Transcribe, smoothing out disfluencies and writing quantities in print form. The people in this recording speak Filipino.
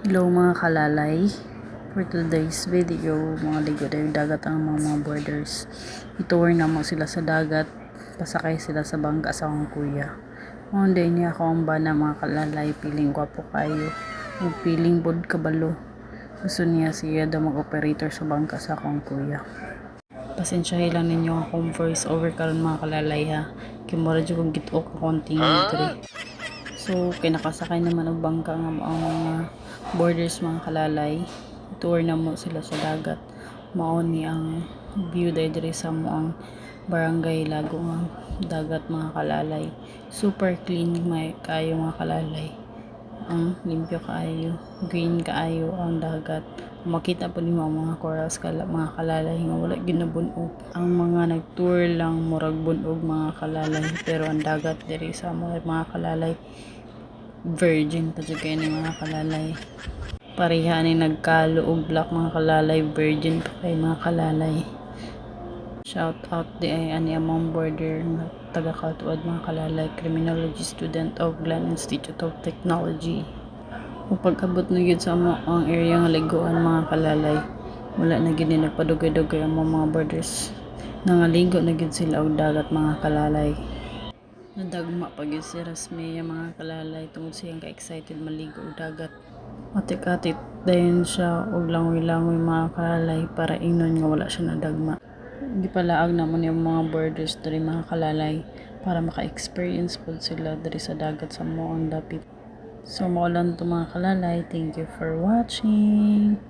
Hello mga kalalay, for today's video, mga ligo na yung dagat ang mga borders. Itour na mo sila sa dagat, pasakay sila sa bangka sa akong kuya. Mga niya ako ang bana mga kalalay, piling gwapo kayo, o piling bod kabalo. Gusto niya siya daw mag-operator sa bangka sa akong kuya. Pasensyahin lang ninyo akong voice over karon mga kalalay ha, kimura dyan kong gitok konting diri. So, kinakasakay naman og bangka nga ang mga borders mga kalalay. Tour na mo sila sa dagat. Mao ni ang view diri sa moang barangay Lago nga dagat mga kalalay. Super clean may kayo mga kalalay. Ang limpyo kaayo, green kaayo ang dagat. Makita po nimo ang mga corals mga kalalay nga wala ginabunog. Ang mga nag-tour lang murag bunog mga kalalay, pero ang dagat diri sa mga kalalay virgin pa jud kay ni mga kalalay. Pareha ni nagkalo og black mga kalalay, virgin pa kay mga kalalay. Shout out di ay ani among border nga taga Katuad mga kalalay, criminology student of Glen Institute of Technology. Ug pag-abot na gyud sa ang area nga liguan mga kalalay, wala na gyud ni nagpadugay-dugay ang mga borders. Nangaligo na gyud sila og dagat mga kalalay. Nadagma pag yun si Rasmea mga kalalay tungod siyang ka-excited maligo og dagat. Atik-atik dayon siya og langoy-langoy mga kalalay para ingnon nga wala siya nadagma. Gipalaag namon yung mga borders diri mga kalalay para maka-experience pod sila diri sa dagat sa moang dapit. So mao lang to mga kalalay. Thank you for watching.